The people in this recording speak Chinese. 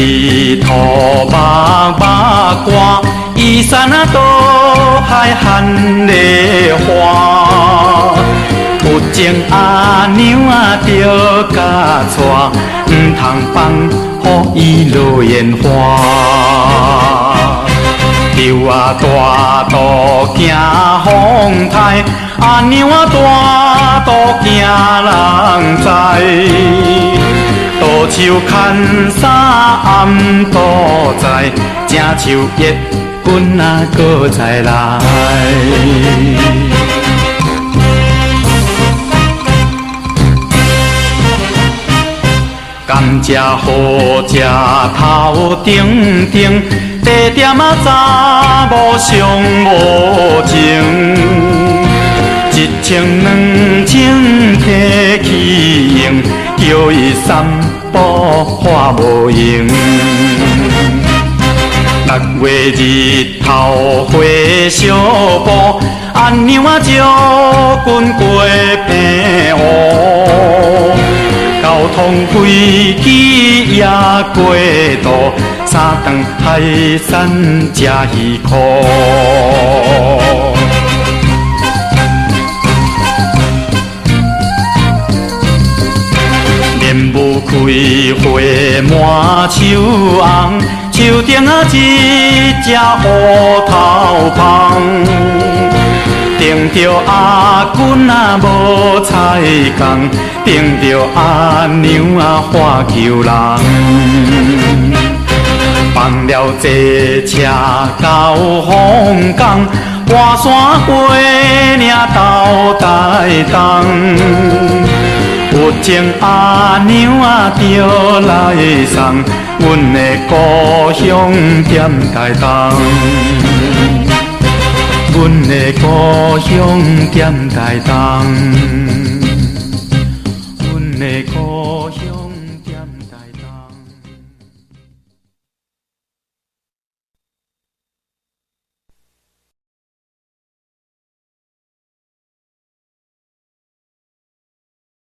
日土目目寒，依山啊倒海含梨花。有情阿娘啊着甲娶，毋通放予伊落烟花。牛啊大肚惊风台，阿娘啊大肚惊人知。倒手牵衫暗倒在，正像月君啊搁再来。甘蔗好食头顶顶，地点啊查某上无情。一千两千提起用，叫伊三宝花无用。6月日头花小布，阿娘啊招君过平湖。交通飞机也过渡，三顿海产吃鱼块。莲雾开花满树红，树顶啊一只乌头芳。顶着阿君啊无彩工，顶着阿娘啊花求人。放了坐车到凤冈，半山过岭到台东。有情阿娘啊着来送，阮的故乡踮台东。阮的故乡踮台东。